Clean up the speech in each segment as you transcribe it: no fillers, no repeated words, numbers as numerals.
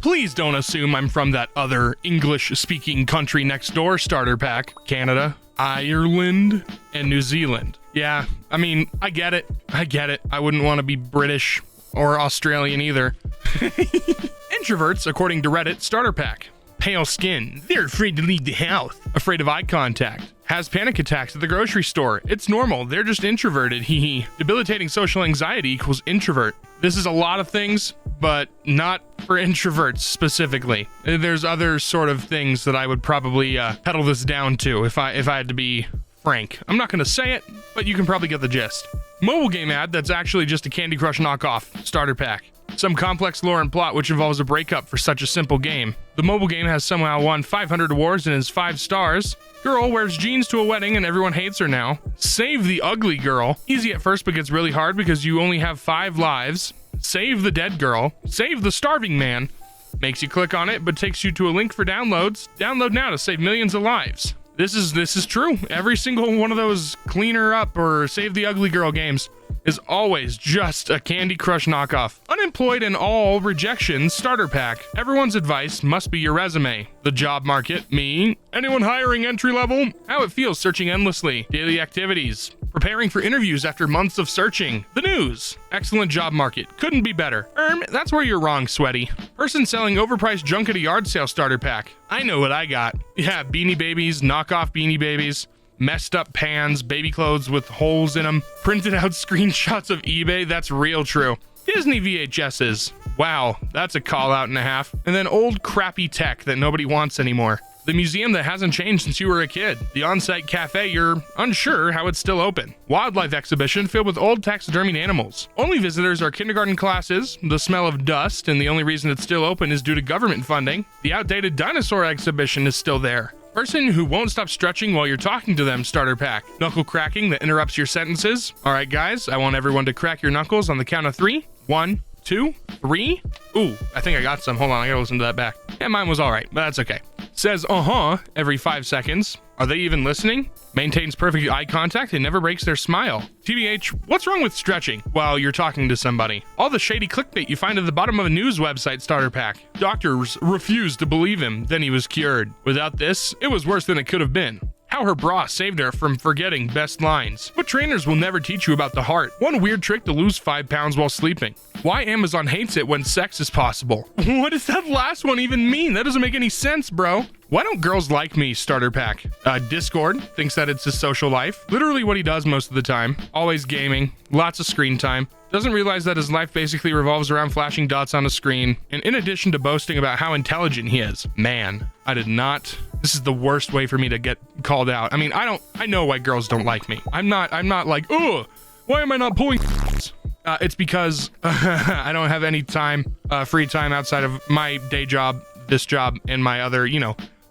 Please don't assume I'm from that other English-speaking country next door starter pack. Canada, Ireland, and New Zealand. Yeah, I mean, I get it. I wouldn't want to be British or Australian either. Introverts, according to Reddit, starter pack. Pale skin. They're afraid to leave the house. Afraid of eye contact. Has panic attacks at the grocery store. It's normal. They're just introverted. Hee. Debilitating social anxiety equals introvert. This is a lot of things, but not for introverts specifically. There's other sort of things that I would probably pedal this down to if I had to be frank. I'm not going to say it, but you can probably get the gist. Mobile game ad that's actually just a Candy Crush knockoff starter pack. Some complex lore and plot which involves a breakup for such a simple game. The mobile game has somehow won 500 awards and is 5 stars. Girl wears jeans to a wedding and everyone hates her now. Save the ugly girl. Easy at first but gets really hard because you only have 5 lives. Save the dead girl. Save the starving man. Makes you click on it but takes you to a link for downloads. Download now to save millions of lives. This is true. Every single one of those clean her up or save the ugly girl games is always just a Candy Crush knockoff. Unemployed and all rejections starter pack. Everyone's advice must be your resume. The job market, me. Anyone hiring entry level? How it feels searching endlessly. Daily activities. Preparing for interviews after months of searching. The news. Excellent job market. Couldn't be better. That's where you're wrong, sweaty. Person selling overpriced junk at a yard sale starter pack. I know what I got. Yeah, Beanie Babies, knockoff Beanie Babies. Messed up pans, baby clothes with holes in them, printed out screenshots of eBay. That's real true. Disney VHSs. Wow, that's a call out and a half. And then old crappy tech that nobody wants anymore. The museum that hasn't changed since you were a kid. The on-site cafe you're unsure how it's still open. Wildlife exhibition filled with old taxidermied animals. Only visitors are kindergarten classes, the smell of dust, and the only reason it's still open is due to government funding. The outdated dinosaur exhibition is still there. Person who won't stop stretching while you're talking to them starter pack. Knuckle cracking that interrupts your sentences. Alright guys, I want everyone to crack your knuckles on the count of 3. 1, 2, 3. Ooh, I think I got some. Hold on, I gotta listen to that back. Yeah, mine was alright, but that's okay. Says every 5 seconds. Are they even listening? Maintains perfect eye contact and never breaks their smile. TBH, what's wrong with stretching while you're talking to somebody? All the shady clickbait you find at the bottom of a news website starter pack. Doctors refused to believe him, then he was cured. Without this, it was worse than it could have been. How her bra saved her from forgetting best lines. What trainers will never teach you about the heart. One weird trick to lose 5 pounds while sleeping. Why Amazon hates it when sex is possible. What does that last one even mean? That doesn't make any sense, bro. Why don't girls like me starter pack? Discord thinks that it's his social life. Literally what he does most of the time. Always gaming. Lots of screen time. Doesn't realize that his life basically revolves around flashing dots on a screen. And in addition to boasting about how intelligent he is. Man, I did not. This is the worst way for me to get called out. I mean, I know why girls don't like me. I'm not like, oh, why am I not pulling? It's because I don't have any time, free time outside of my day job, this job, and my other,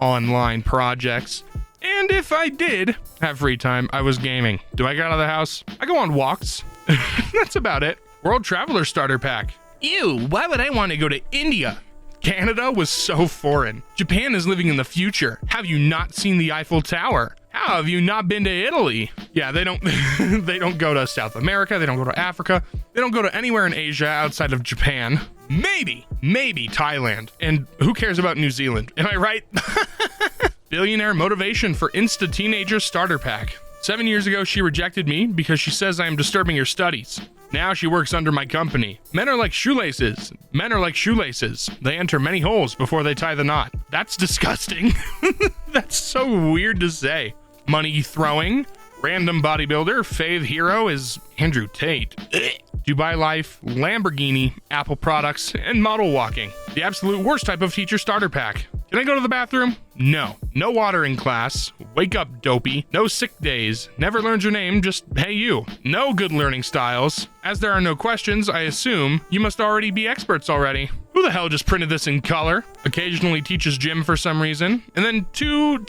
online projects. And if I did have free time, I was gaming. Do I get out of the house? I go on walks. That's about it. World Traveler starter pack. Ew, why would I want to go to India? Canada was so foreign. Japan is living in the future. Have you not seen the Eiffel Tower? How have you not been to Italy? Yeah, they don't they don't go to South America, they don't go to Africa, they don't go to anywhere in Asia outside of Japan. Maybe Thailand. And who cares about New Zealand? Am I right? Billionaire motivation for Insta teenager starter pack. 7 years ago, she rejected me because she says I am disturbing her studies. Now she works under my company. Men are like shoelaces. Men are like shoelaces. They enter many holes before they tie the knot. That's disgusting. That's so weird to say. Money throwing. Random bodybuilder. Fave hero is Andrew Tate. Dubai life, Lamborghini, Apple products, and model walking. The absolute worst type of teacher starter pack. Can I go to the bathroom? No. No water in class. Wake up, dopey. No sick days. Never learned your name, just hey you. No good learning styles. As there are no questions, I assume you must already be experts already. Who the hell just printed this in color? Occasionally teaches gym for some reason. And then two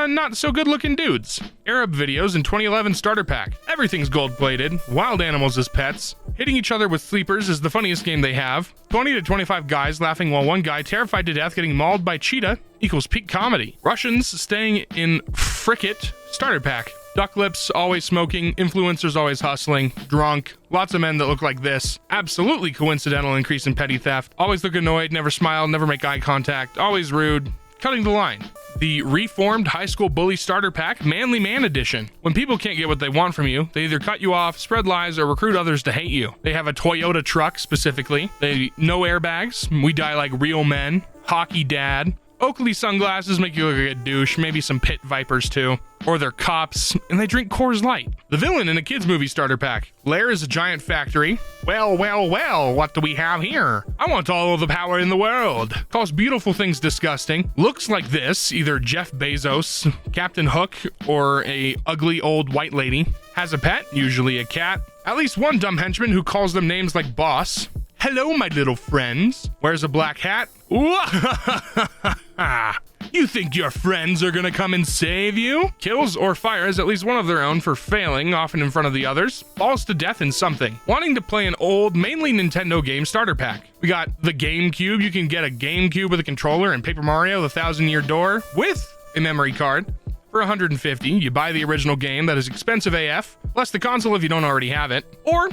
not so good looking dudes. Arab videos in 2011 starter pack. Everything's gold plated. Wild animals as pets. Hitting each other with sleepers is the funniest game they have. 20 to 25 guys laughing while one guy terrified to death getting mauled by cheetah equals peak comedy. Russians staying in frickin' starter pack. Duck lips, always smoking. Influencers always hustling. Drunk. Lots of men that look like this. Absolutely coincidental increase in petty theft. Always look annoyed, never smile, never make eye contact. Always rude. Cutting the line. The reformed high school bully starter pack, Manly Man Edition. When people can't get what they want from you, they either cut you off, spread lies, or recruit others to hate you. They have a Toyota truck specifically. They no airbags. We die like real men. Hockey dad. Oakley sunglasses make you look like a douche. Maybe some pit vipers too. Or they're cops, and they drink Coors Light. The villain in a kids movie starter pack. Lair is a giant factory. Well, what do we have here? I want all of the power in the world. Calls beautiful things disgusting. Looks like this, either Jeff Bezos, Captain Hook, or a ugly old white lady. Has a pet, usually a cat. At least one dumb henchman who calls them names like boss. Hello, my little friends. Wears a black hat. You think your friends are gonna come and save you? Kills or fires at least one of their own for failing, often in front of the others. Falls to death in something. Wanting to play an old, mainly Nintendo game starter pack. We got the GameCube. You can get a GameCube with a controller and Paper Mario, the Thousand-Year Door, with a memory card. For $150, you buy the original game that is expensive AF, plus the console if you don't already have it. Or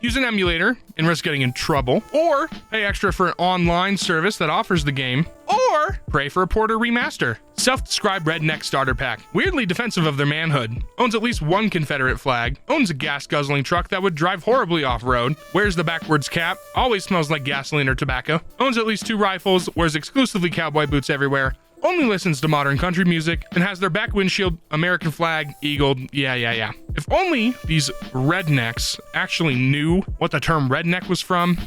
use an emulator and risk getting in trouble, or pay extra for an online service that offers the game, or pray for a port or remaster. Self-described redneck starter pack. Weirdly defensive of their manhood. Owns at least one Confederate flag. Owns a gas-guzzling truck that would drive horribly off-road. Wears the backwards cap. Always smells like gasoline or tobacco. Owns at least 2 rifles. Wears exclusively cowboy boots everywhere. Only listens to modern country music, and has their back windshield American flag eagled. Yeah. If only these rednecks actually knew what the term redneck was from.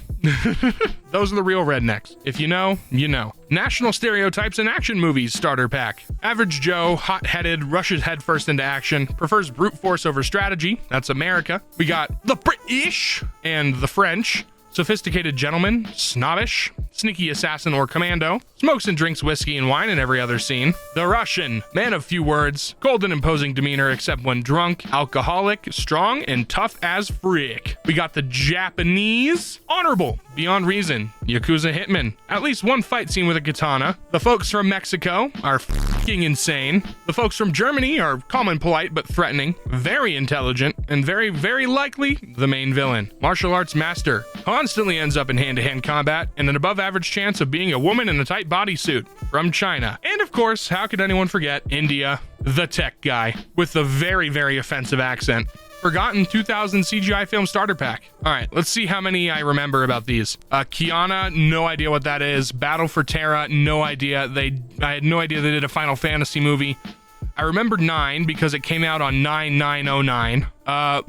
Those are the real rednecks. If you know, you know. National stereotypes in action movies starter pack. Average Joe, hot-headed, rushes headfirst into action, prefers brute force over strategy. That's America. We got the British and the French. Sophisticated gentleman, snobbish, sneaky assassin or commando, smokes and drinks whiskey and wine in every other scene. The Russian, man of few words, cold and imposing demeanor except when drunk, alcoholic, strong, and tough as frick. We got the Japanese, honorable, beyond reason, Yakuza hitman, at least one fight scene with a katana. The folks from Mexico are f***ing insane. The folks from Germany are calm and polite but threatening, very intelligent, and very, very likely the main villain. Martial arts master, constantly ends up in hand-to-hand combat, and an above-average chance of being a woman in a tight bodysuit. From China. And of course, how could anyone forget India, the tech guy, with the very, very offensive accent. Forgotten 2000 CGI film starter pack. All right, let's see how many I remember about these. Kiana, no idea what that is. Battle for Terra, no idea. I had no idea they did a Final Fantasy movie. I remember 9 because it came out on 9/9/09.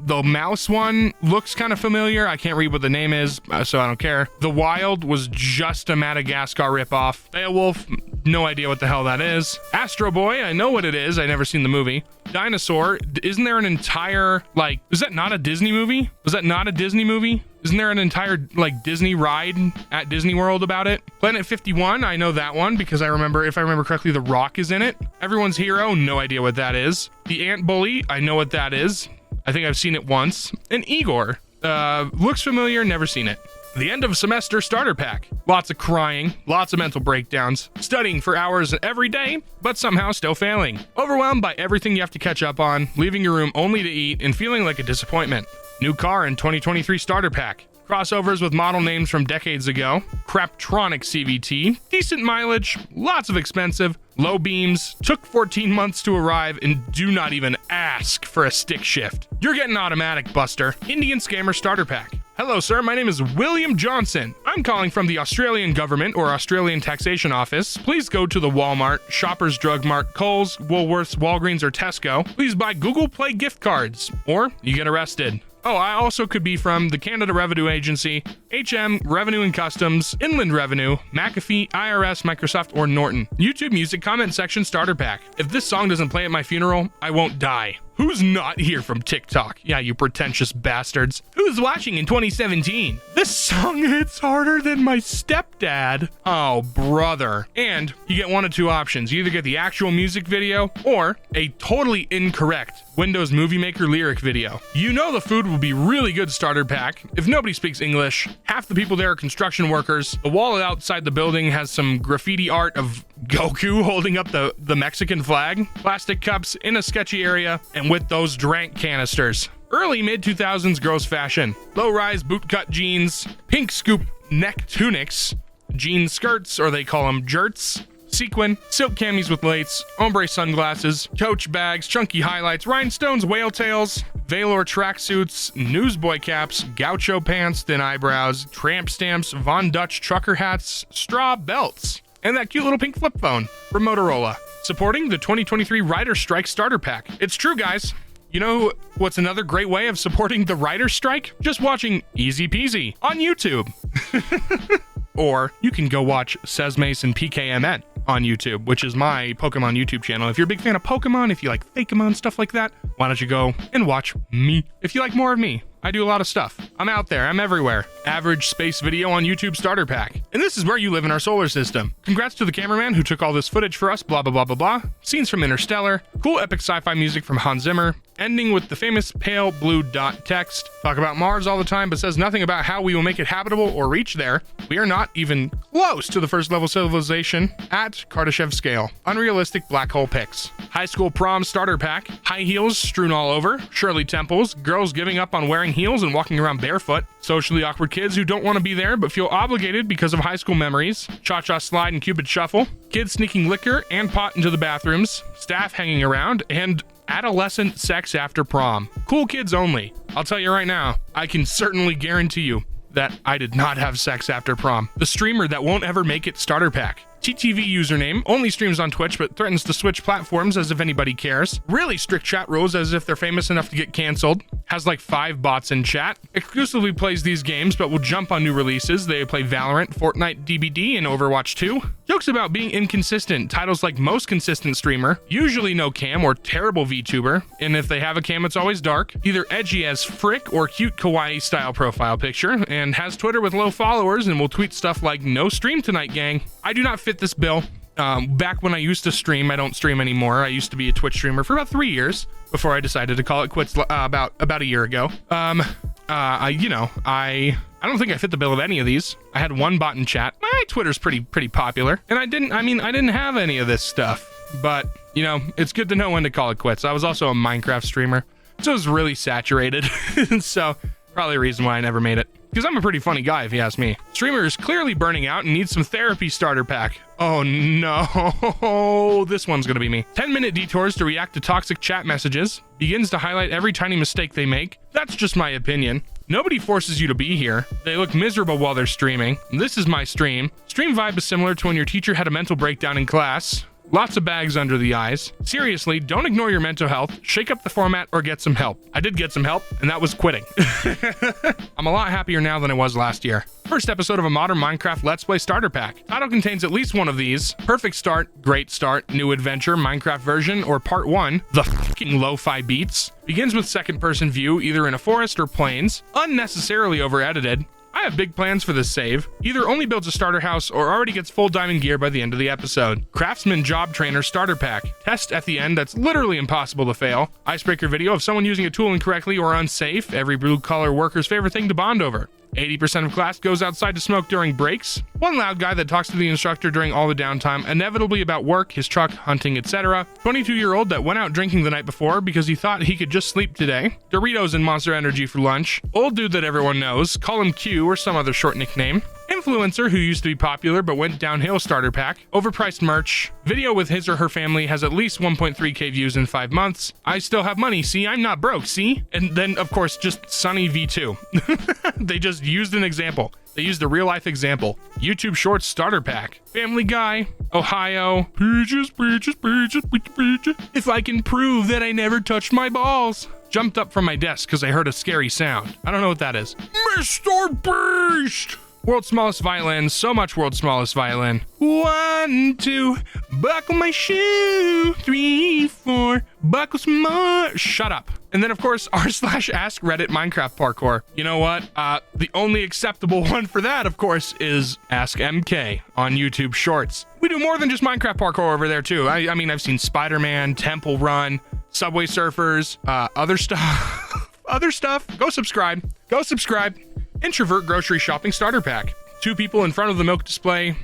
The mouse one looks kind of familiar. I can't read what the name is, so I don't care. The Wild was just a Madagascar ripoff. Beowulf, no idea what the hell that is. Astro Boy, I know what it is. I never seen the movie. Dinosaur, isn't there an entire, is that not a Disney movie? Was that not a Disney movie? Isn't there an entire, Disney ride at Disney World about it? Planet 51, I know that one because if I remember correctly, The Rock is in it. Everyone's Hero, no idea what that is. The Ant Bully, I know what that is. I think I've seen it once. And Igor, looks familiar, never seen it. The end of semester starter pack. Lots of crying, lots of mental breakdowns, studying for hours every day, but somehow still failing. Overwhelmed by everything you have to catch up on, leaving your room only to eat and feeling like a disappointment. New car in 2023 starter pack. Crossovers with model names from decades ago. Craptronic CVT. Decent mileage. Lots of expensive. Low beams. Took 14 months to arrive and do not even ask for a stick shift. You're getting automatic, Buster. Indian Scammer starter pack. Hello, sir. My name is William Johnson. I'm calling from the Australian government or Australian taxation office. Please go to the Walmart, Shoppers Drug Mart, Kohl's, Woolworths, Walgreens, or Tesco. Please buy Google Play gift cards, or you get arrested. Oh, I also could be from the Canada Revenue Agency, HM, Revenue and Customs, Inland Revenue, McAfee, IRS, Microsoft, or Norton. YouTube music comment section starter pack. If this song doesn't play at my funeral, I won't die. Who's not here from TikTok? Yeah, you pretentious bastards. Who's watching in 2017? This song hits harder than my stepdad. Oh, brother. And you get one of two options. You either get the actual music video or a totally incorrect Windows Movie Maker lyric video. You know the food will be really good starter pack. If nobody speaks English, half the people there are construction workers. The wall outside the building has some graffiti art of Goku holding up the Mexican flag, plastic cups in a sketchy area, and with those drank canisters. Early mid-2000s girls fashion. Low-rise bootcut jeans, pink scoop neck tunics, jean skirts, or they call them jerts, sequin, silk camis with lace, ombre sunglasses, coach bags, chunky highlights, rhinestones, whale tails, velour tracksuits, newsboy caps, gaucho pants, thin eyebrows, tramp stamps, Von Dutch trucker hats, straw belts, and that cute little pink flip phone from Motorola. Supporting the 2023 Writer's Strike Starter Pack. It's true, guys. You know what's another great way of supporting the writer's strike? Just watching Easy Peasy on YouTube. Or you can go watch Sesmace and PKMN on YouTube, which is my Pokemon YouTube channel. If you're a big fan of Pokemon, if you like Fakemon, stuff like that, why don't you go and watch me? If you like more of me, I do a lot of stuff. I'm out there, I'm everywhere. Average space video on YouTube Starter Pack. And this is where you live in our solar system. Congrats to the cameraman who took all this footage for us, blah blah blah blah blah. Scenes from Interstellar, cool epic sci-fi music from Hans Zimmer, ending with the famous pale blue dot text. Talk about Mars all the time, but says nothing about how we will make it habitable or reach there. We are not even close to the first level civilization at Kardashev scale. Unrealistic black hole pics. High school prom starter pack. High heels strewn all over. Shirley Temples. Girls giving up on wearing heels and walking around barefoot. Socially awkward kids who don't want to be there but feel obligated because of high school memories. Cha-cha slide and Cupid shuffle. Kids sneaking liquor and pot into the bathrooms. Staff hanging around. And adolescent sex after prom. Cool kids only. I'll tell you right now, I can certainly guarantee you that I did not have sex after prom. The streamer that won't ever make it starter pack. TTV username, only streams on Twitch but threatens to switch platforms as if anybody cares. Really strict chat rules as if they're famous enough to get canceled. Has like 5 bots in chat. Exclusively plays these games but will jump on new releases. They play Valorant, Fortnite, DBD, and Overwatch 2. Jokes about being inconsistent. Titles like most consistent streamer. Usually no cam or terrible VTuber. And if they have a cam, it's always dark. Either edgy as frick or cute kawaii style profile picture. And has Twitter with low followers and will tweet stuff like no stream tonight, gang. I do not fit this bill. Back when I used to stream, I don't stream anymore. I used to be a Twitch streamer for about 3 years before I decided to call it quits about a year ago. I don't think I fit the bill of any of these. I had one bot in chat. My Twitter's pretty popular, and I didn't have any of this stuff. But you know, it's good to know when to call it quits. I was also a Minecraft streamer, so it was really saturated. So probably a reason why I never made it. Because I'm a pretty funny guy, if you ask me. Streamer is clearly burning out and needs some therapy starter pack. Oh no, this one's gonna be me. 10-minute detours to react to toxic chat messages. Begins to highlight every tiny mistake they make. That's just my opinion. Nobody forces you to be here. They look miserable while they're streaming. This is my stream. Stream vibe is similar to when your teacher had a mental breakdown in class. Lots of bags under the eyes. Seriously, don't ignore your mental health. Shake up the format or get some help. I did get some help, and that was quitting. I'm a lot happier now than I was last year. First episode of a modern Minecraft Let's Play starter pack. Title contains at least one of these. Perfect start, great start, new adventure, Minecraft version, or part 1, the fucking lo-fi beats. Begins with second person view, either in a forest or plains. Unnecessarily over-edited. I have big plans for this save. Either only builds a starter house or already gets full diamond gear by the end of the episode. Craftsman Job Trainer Starter Pack. Test at the end that's literally impossible to fail. Icebreaker video of someone using a tool incorrectly or unsafe. Every blue-collar worker's favorite thing to bond over. 80% of class goes outside to smoke during breaks. One loud guy that talks to the instructor during all the downtime, inevitably about work, his truck, hunting, etc. 22-year-old that went out drinking the night before because he thought he could just sleep today. Doritos and Monster Energy for lunch. Old dude that everyone knows, call him Q or some other short nickname. Influencer who used to be popular but went downhill starter pack. Overpriced merch. Video with his or her family has at least 1.3k views in 5 months. I still have money, see? I'm not broke, see? And then, of course, just Sunny V2. They just used an example. They used a real-life example. YouTube Shorts starter pack. Family Guy. Ohio. Peaches, peaches, peaches, peaches, peaches. If I can prove that I never touched my balls. Jumped up from my desk because I heard a scary sound. I don't know what that is. Mr. Beast! World's smallest violin, so much world's smallest violin. 1, 2, buckle my shoe. 3, 4, buckle some more. Shut up. And then of course, r/ask Reddit Minecraft parkour. You know what? The only acceptable one for that, of course, is Ask MK on YouTube Shorts. We do more than just Minecraft parkour over there too. I mean, I've seen Spider-Man, Temple Run, Subway Surfers, other stuff. Other stuff. Go subscribe. Go subscribe. Introvert grocery shopping starter pack. 2 people in front of the milk display.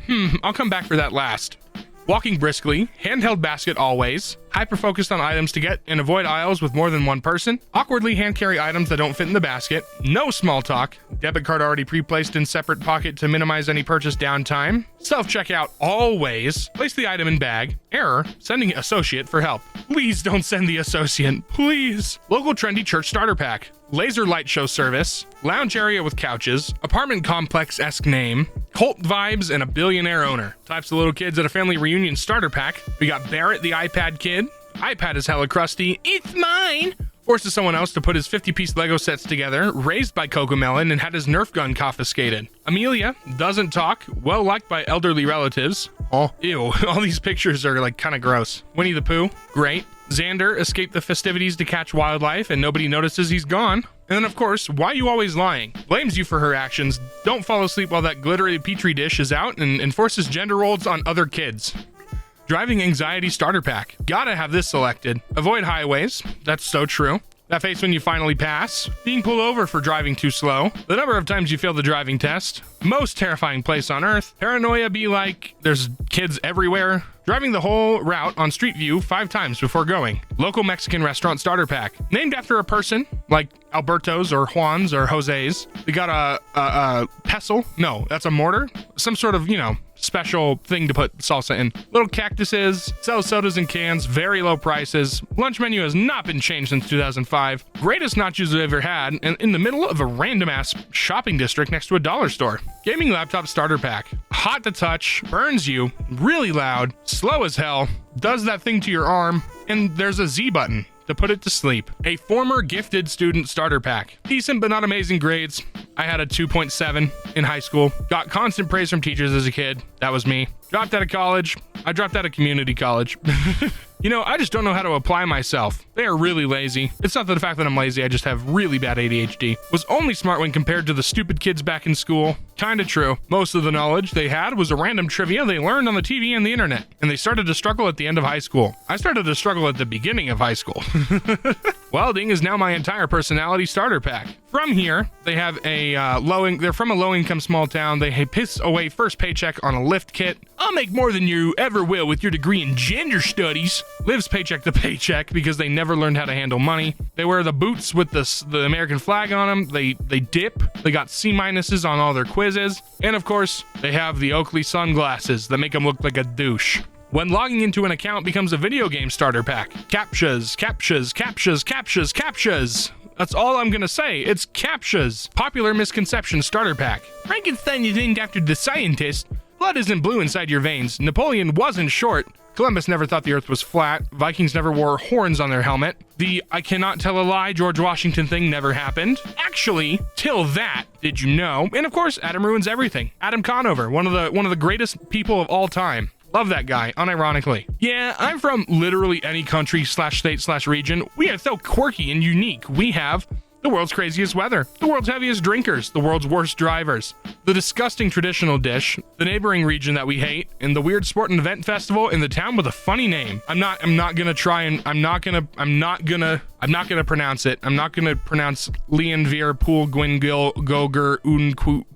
I'll come back for that last. walking briskly, handheld basket always, hyper-focused on items to get and avoid aisles with more than one person, awkwardly hand-carry items that don't fit in the basket, no small talk, debit card already pre-placed in separate pocket to minimize any purchase downtime, self-checkout always, place the item in bag, error, sending associate for help. Please don't send the associate, please. Local trendy church starter pack. Laser light show service, lounge area with couches, apartment complex-esque name, cult vibes, and a billionaire owner. Types of little kids at a family reunion starter pack. We got Barrett the iPad kid. iPad is hella crusty. It's mine! Forces someone else to put his 50-piece Lego sets together, raised by Cocomelon, and had his Nerf gun confiscated. Amelia doesn't talk, well liked by elderly relatives. Oh, ew, all these pictures are like kind of gross. Winnie the Pooh, great. Xander escaped the festivities to catch wildlife and nobody notices he's gone. And then of course, Why You Always Lying? Blames you for her actions, don't fall asleep while that glittery petri dish is out, and enforces gender roles on other kids. Driving anxiety starter pack. Gotta have this selected. Avoid highways. That's so true. That face when you finally pass. Being pulled over for driving too slow. The number of times you fail the driving test. Most terrifying place on earth. Paranoia be like, there's kids everywhere. Driving the whole route on Street View 5 times before going. Local Mexican restaurant starter pack. Named after a person, like Alberto's or Juan's or Jose's. We got a pestle. No, that's a mortar. Some sort of, special thing to put salsa in. Little cactuses, sell sodas in cans, very low prices. Lunch menu has not been changed since 2005. Greatest nachos I've ever had, and in the middle of a random ass shopping district next to a dollar store. Gaming laptop starter pack. Hot to touch, burns you, really loud, slow as hell, does that thing to your arm, and there's a Z button to put it to sleep. A former gifted student starter pack. Decent but not amazing grades. I had a 2.7 in high school. Got constant praise from teachers as a kid. That was me. Dropped out of college. I dropped out of community college. I just don't know how to apply myself. They are really lazy. It's not the fact that I'm lazy, I just have really bad ADHD. Was only smart when compared to the stupid kids back in school. Kinda true. Most of the knowledge they had was a random trivia they learned on the TV and the internet. And they started to struggle at the end of high school. I started to struggle at the beginning of high school. Welding is now my entire personality starter pack. From here, they have they're from a low-income small town. They piss away first paycheck on a lift kit. I'll make more than you ever will with your degree in gender studies. Lives paycheck to paycheck because they never learned how to handle money. They wear the boots with the American flag on them. They dip. They got C-minuses on all their quizzes. And of course, they have the Oakley sunglasses that make them look like a douche. When logging into an account becomes a video game starter pack. Captchas, captchas, captchas, captchas, captchas. That's all I'm gonna say. It's captchas. Popular misconception starter pack. Frankenstein is named after the scientist. Blood isn't blue inside your veins. Napoleon wasn't short. Columbus never thought the earth was flat. Vikings never wore horns on their helmet. The I cannot tell a lie George Washington thing never happened. Actually, till that, did you know? And of course, Adam ruins everything. Adam Conover, one of the greatest people of all time. Love that guy, unironically. Yeah, I'm from literally any country / state / region. We are so quirky and unique. We have the world's craziest weather, the world's heaviest drinkers, the world's worst drivers, the disgusting traditional dish, the neighboring region that we hate, and the weird sport and event festival in the town with a funny name. I'm not gonna pronounce it. I'm not gonna pronounce Leonveer Pool Gwingil Goger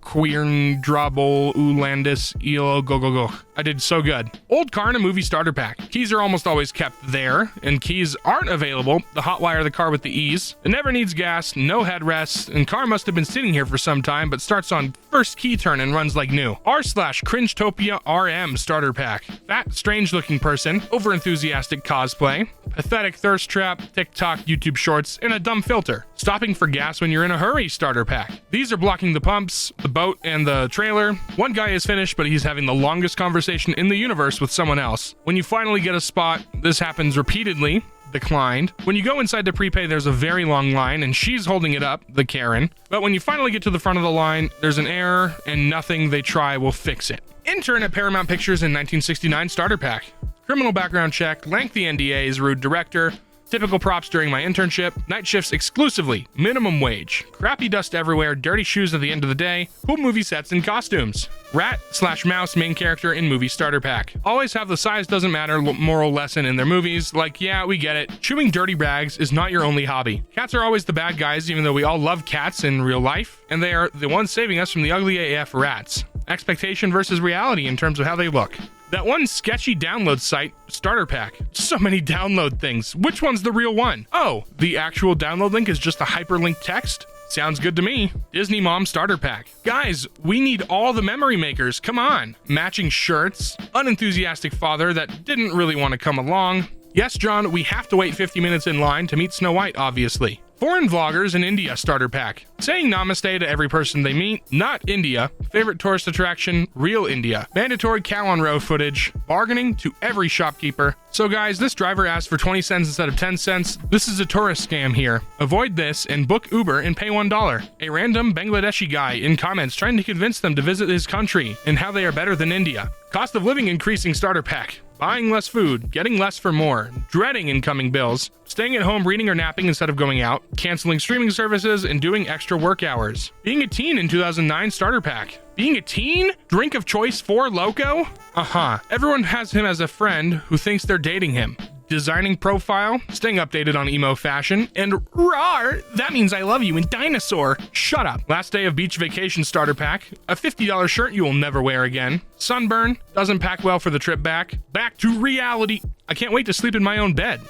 Queern Drabble Ulandis Elo Go. I did so good. Old car in a movie starter pack. Keys are almost always kept there, and keys aren't available. The hotwire the car with the ease. It never needs gas, no headrests, and car must have been sitting here for some time, but starts on first key turn and runs like new. r/Cringetopia RM starter pack. Fat, strange looking person, over-enthusiastic cosplay, pathetic thirst trap, TikTok, YouTube shorts, and a dumb filter. Stopping for gas when you're in a hurry starter pack. These are blocking the pumps, the boat, and the trailer. One guy is finished, but he's having the longest conversation in the universe with someone else. When you finally get a spot, this happens repeatedly. Declined. When you go inside to prepay, there's a very long line, and she's holding it up, the Karen. But when you finally get to the front of the line, there's an error, and nothing they try will fix it. Intern at Paramount Pictures in 1969 starter pack. Criminal background check, lengthy NDAs, rude director, typical props during my internship, night shifts exclusively, minimum wage, crappy dust everywhere, dirty shoes at the end of the day, cool movie sets and costumes. Rat/mouse main character in movie starter pack. Always have the size doesn't matter moral lesson in their movies, like yeah, we get it. Chewing dirty rags is not your only hobby. Cats are always the bad guys even though we all love cats in real life, and they are the ones saving us from the ugly AF rats. Expectation versus reality in terms of how they look. That one sketchy download site, Starterpack. So many download things. Which one's the real one? Oh, the actual download link is just a hyperlinked text? Sounds good to me. Disney Mom Starter Pack. Guys, we need all the memory makers. Come on. Matching shirts. Unenthusiastic father that didn't really want to come along. Yes, John, we have to wait 50 minutes in line to meet Snow White, obviously. Foreign vloggers in India Starter Pack. Saying namaste to every person they meet. Not India. Favorite tourist attraction, real India. Mandatory cow on row footage. Bargaining to every shopkeeper. So guys, this driver asked for 20 cents instead of 10 cents. This is a tourist scam here. Avoid this and book Uber and pay $1. A random Bangladeshi guy in comments trying to convince them to visit his country and how they are better than India. Cost of living increasing Starter Pack. Buying less food, getting less for more, dreading incoming bills, staying at home reading or napping instead of going out, canceling streaming services, and doing extra work hours. Being a teen in 2009 Starter Pack. Being a teen? Drink of choice 4 Loco? Everyone has him as a friend who thinks they're dating him. Designing profile, staying updated on emo fashion, and rawr, that means I love you in dinosaur. Shut up. Last day of beach vacation Starter Pack, a $50 shirt you will never wear again. Sunburn, doesn't pack well for the trip back. Back to reality. I can't wait to sleep in my own bed.